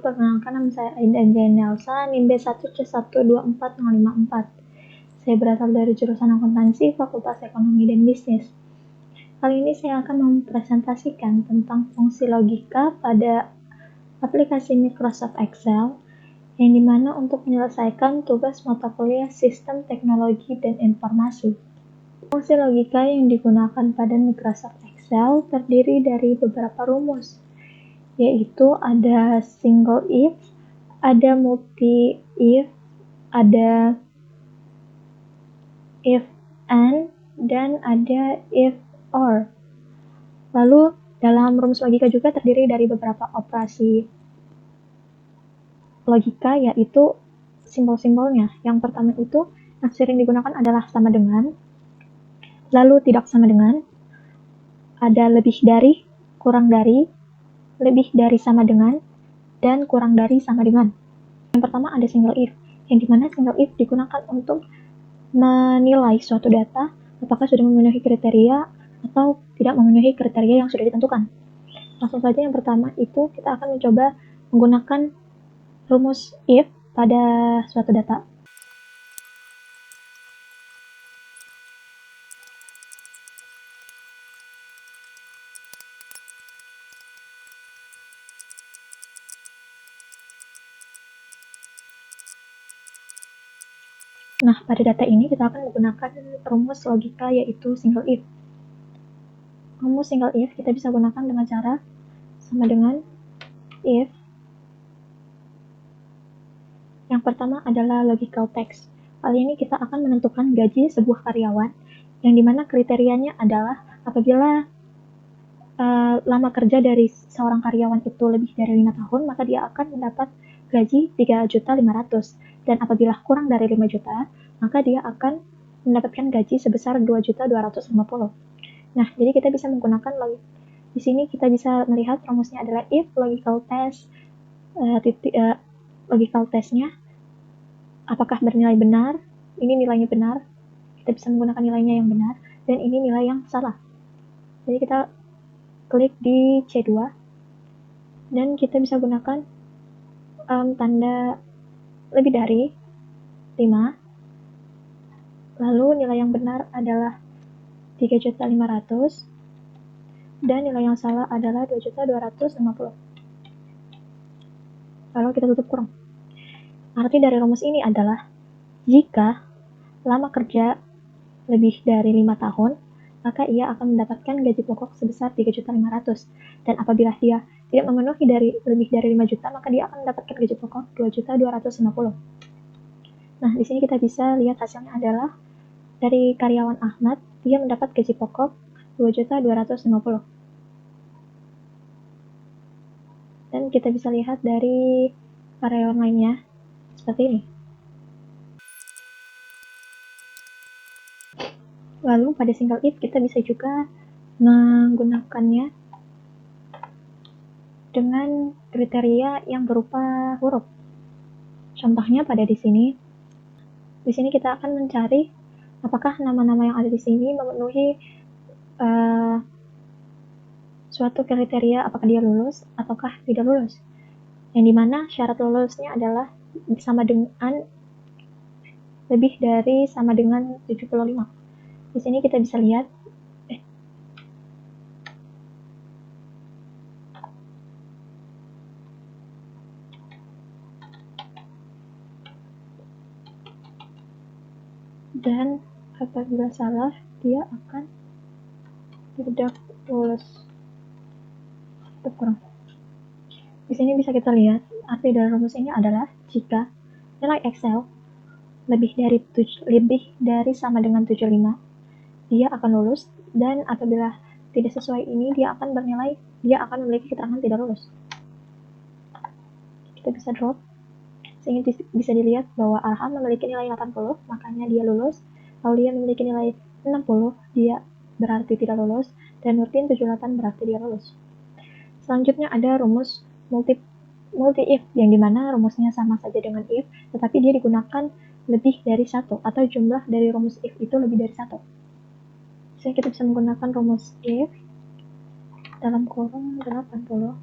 perkenalkan, nama saya Aida Jainelsa, NIM B1C124054. Saya berasal dari jurusan akuntansi, Fakultas Ekonomi dan Bisnis. Kali ini saya akan mempresentasikan tentang fungsi logika pada aplikasi Microsoft Excel, yang dimana untuk menyelesaikan tugas mata kuliah Sistem Teknologi dan Informasi. Fungsi logika yang digunakan pada Microsoft Excel terdiri dari beberapa rumus, yaitu ada single if, ada multi if, ada if and, dan ada if or. Lalu dalam rumus logika juga terdiri dari beberapa operasi logika, yaitu simbol-simbolnya. Yang pertama itu yang sering digunakan adalah sama dengan, lalu tidak sama dengan, ada lebih dari, kurang dari, lebih dari sama dengan, dan kurang dari sama dengan. Yang pertama ada single if, yang dimana single if digunakan untuk menilai suatu data apakah sudah memenuhi kriteria atau tidak memenuhi kriteria yang sudah ditentukan. Langsung saja yang pertama itu kita akan mencoba menggunakan rumus if pada suatu data. Nah, pada data ini kita akan menggunakan rumus logika, yaitu single if. Rumus single if kita bisa gunakan dengan cara sama dengan if. Yang pertama adalah logical text. Kali ini kita akan menentukan gaji sebuah karyawan, yang dimana kriterianya adalah apabila lama kerja dari seorang karyawan itu lebih dari 5 tahun, maka dia akan mendapat gaji 3.500.000. Dan apabila kurang dari 5 juta, maka dia akan mendapatkan gaji sebesar 2.250.000. Nah, jadi kita bisa menggunakan di sini kita bisa melihat rumusnya adalah if logical test, logical testnya apakah bernilai benar, ini nilainya benar, kita bisa menggunakan nilainya yang benar, dan ini nilai yang salah. Jadi kita klik di C2, dan kita bisa gunakan tanda lebih dari 5, lalu nilai yang benar adalah 3.500.000, dan nilai yang salah adalah 2.250.000. Lalu kita tutup kurung. Arti dari rumus ini adalah jika lama kerja lebih dari 5 tahun, maka ia akan mendapatkan gaji pokok sebesar 3.500.000. Dan apabila dia tidak memenuhi lebih dari 5 juta, maka dia akan mendapatkan gaji pokok 2.250.000. Nah, di sini kita bisa lihat hasilnya adalah dari karyawan Ahmad, dia mendapat gaji pokok 2.250.000. Dan kita bisa lihat dari karyawan lainnya seperti ini. Lalu pada single if kita bisa juga menggunakannya dengan kriteria yang berupa huruf. Contohnya pada di sini kita akan mencari apakah nama-nama yang ada di sini memenuhi suatu kriteria, apakah dia lulus ataukah tidak lulus. Yang dimana syarat lulusnya adalah sama dengan lebih dari sama dengan 75. Di sini kita bisa lihat dan apabila salah dia akan tidak lulus. Kurang. Di sini bisa kita lihat arti dari rumus ini adalah jika nilai Excel lebih dari sama dengan 75, dia akan lulus, dan apabila tidak sesuai ini dia akan memiliki keterangan tidak lulus. Kita bisa drop sehingga bisa dilihat bahwa Arham memiliki nilai 80, makanya dia lulus. Lalu dia memiliki nilai 60, dia berarti tidak lulus, dan Nurdin 78 berarti dia lulus. Selanjutnya ada rumus multi if, yang dimana rumusnya sama saja dengan if, tetapi dia digunakan lebih dari satu, atau jumlah dari rumus if itu lebih dari satu. Jadi kita bisa menggunakan rumus if dalam kurung 80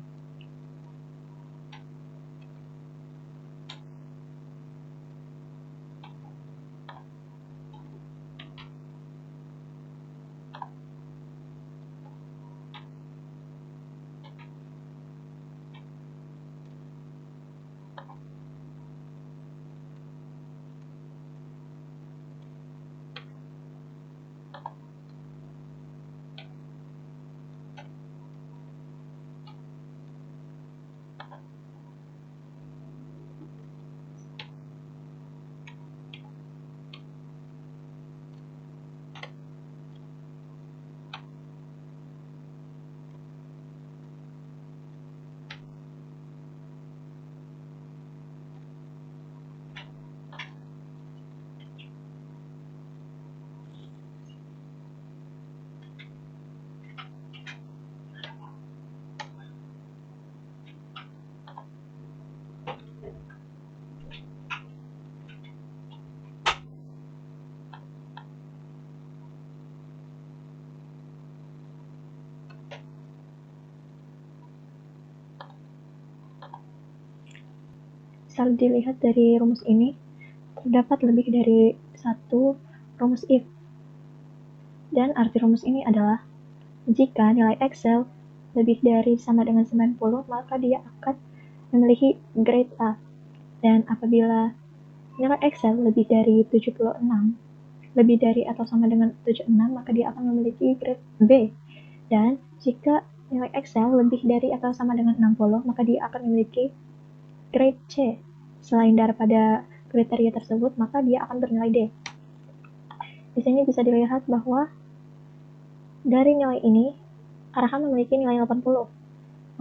Bisa dilihat dari rumus ini, terdapat lebih dari satu rumus if. Dan arti rumus ini adalah jika nilai Excel lebih dari sama dengan 90, maka dia akan memiliki grade A. Dan apabila nilai Excel lebih dari 76, lebih dari atau sama dengan 76, maka dia akan memiliki grade B. Dan jika nilai Excel lebih dari atau sama dengan 60, maka dia akan memiliki grade C. Selain daripada kriteria tersebut, maka dia akan bernilai D. Di sini bisa dilihat bahwa dari nilai ini, Arham memiliki nilai 80,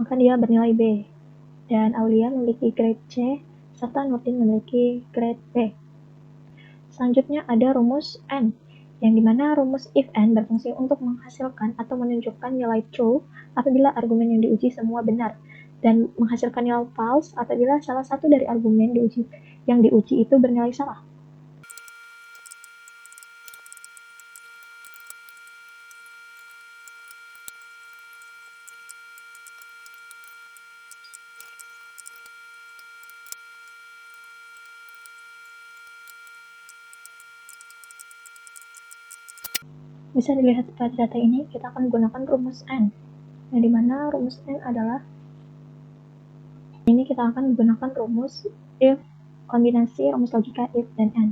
maka dia bernilai B. Dan Aulia memiliki grade C, serta Nurdin memiliki grade B. Selanjutnya ada rumus N, yang dimana rumus if N berfungsi untuk menghasilkan atau menunjukkan nilai true apabila argumen yang diuji semua benar, dan menghasilkan nilai false apabila salah satu dari argumen yang diuji itu bernilai salah. Bisa dilihat pada data ini, kita akan menggunakan rumus N, yang dimana rumus N adalah ini kita akan menggunakan rumus if, kombinasi rumus logika if dan N,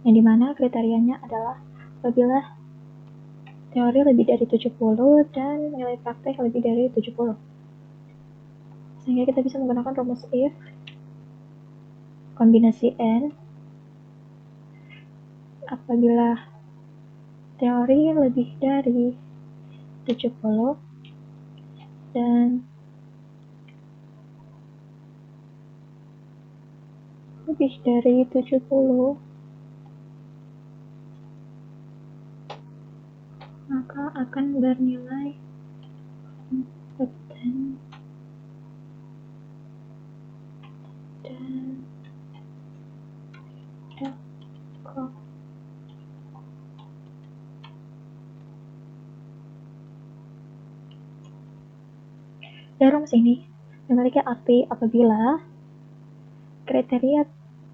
yang dimana kriterianya adalah apabila teori lebih dari 70 dan nilai praktek lebih dari 70. Sehingga kita bisa menggunakan rumus if, kombinasi N, apabila teori lebih dari 70 dan lebih dari 70, maka akan bernilai kompeten dan elko. Rumus ini memiliki arti apabila kriteria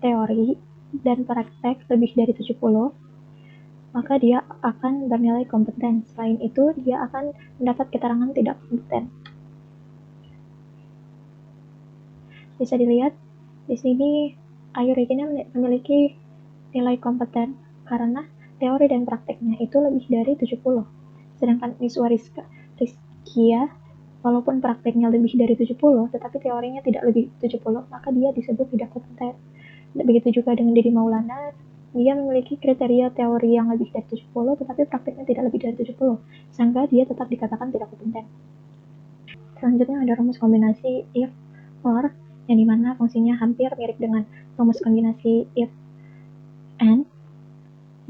teori dan praktek lebih dari 70, maka dia akan bernilai kompeten. Selain itu, dia akan mendapat keterangan tidak kompeten. Bisa dilihat di sini Ayu Regina memiliki nilai kompeten karena teori dan prakteknya itu lebih dari 70. Sedangkan Miswa Rizkia, walaupun prakteknya lebih dari 70, tetapi teorinya tidak lebih 70, maka dia disebut tidak kompeten. Begitu juga dengan Didi Maulana, dia memiliki kriteria teori yang lebih dari 70, tetapi prakteknya tidak lebih dari 70, sehingga dia tetap dikatakan tidak kompeten. Selanjutnya ada rumus kombinasi if, or, yang dimana fungsinya hampir mirip dengan rumus kombinasi if, and,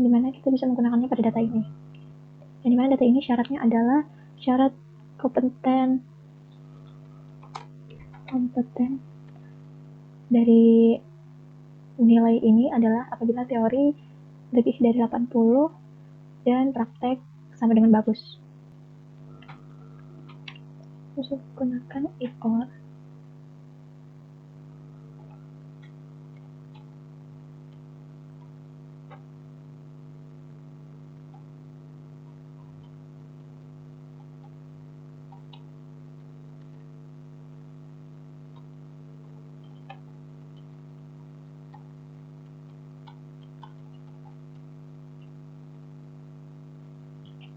yang dimana kita bisa menggunakannya pada data ini. Yang dimana data ini syaratnya adalah syarat kompeten dari nilai ini adalah apabila teori lebih dari 80 dan praktek sama dengan bagus. Terus gunakan if or.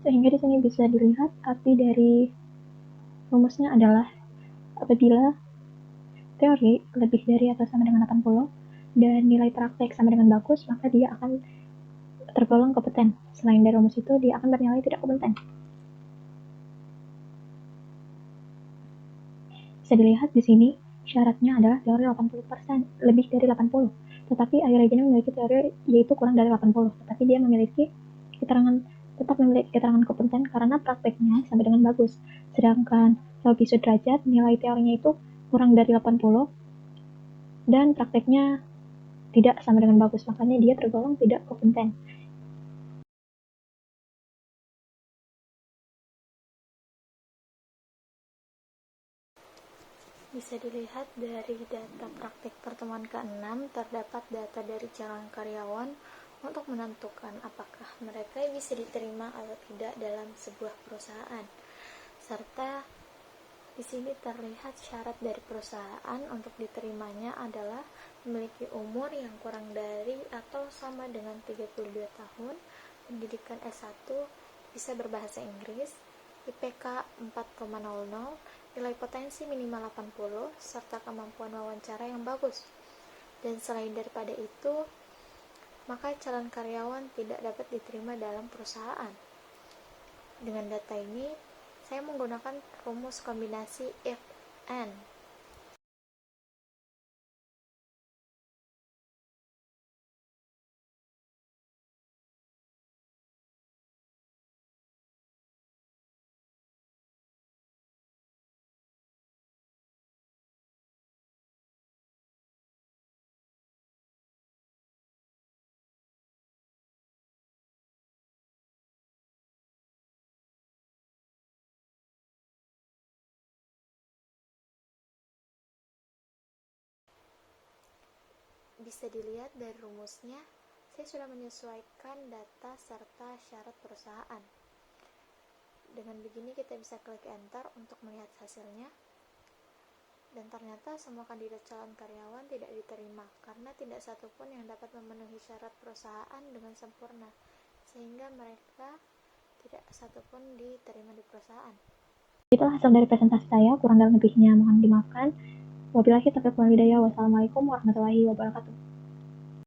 Sehingga di sini bisa dilihat arti dari rumusnya adalah apabila teori lebih dari atau sama dengan 80 dan nilai praktek sama dengan bagus, maka dia akan tergolong kompeten. Selain dari rumus itu, dia akan bernilai tidak kompeten. Bisa dilihat di sini syaratnya adalah teori 80%, lebih dari 80. Tetapi Ayu Regina memiliki teori yaitu kurang dari 80, tetapi dia memiliki tetap memiliki keterangan kompeten karena prakteknya sampai dengan bagus. Sedangkan Rogi Sudrajat nilai teorinya itu kurang dari 80 dan prakteknya tidak sama dengan bagus, makanya dia tergolong tidak kompeten. Di Bisa dilihat dari data praktik pertemuan ke-6, terdapat data dari calon karyawan untuk menentukan apakah mereka bisa diterima atau tidak dalam sebuah perusahaan. Serta di sini terlihat syarat dari perusahaan untuk diterimanya adalah memiliki umur yang kurang dari atau sama dengan 32 tahun, pendidikan S1, bisa berbahasa Inggris, IPK 4,00, nilai potensi minimal 80, serta kemampuan wawancara yang bagus. Dan selain daripada itu, maka calon karyawan tidak dapat diterima dalam perusahaan. Dengan data ini, saya menggunakan rumus kombinasi if and. Bisa dilihat dari rumusnya, saya sudah menyesuaikan data serta syarat perusahaan. Dengan begini kita bisa klik enter untuk melihat hasilnya. Dan ternyata semua kandidat calon karyawan tidak diterima karena tidak satupun yang dapat memenuhi syarat perusahaan dengan sempurna, sehingga mereka tidak satupun diterima di perusahaan. Itulah hasil dari presentasi saya, kurang dan lebihnya mohon dimaafkan. Wabillahi taufiq wal hidayah. Wassalamualaikum warahmatullahi wabarakatuh.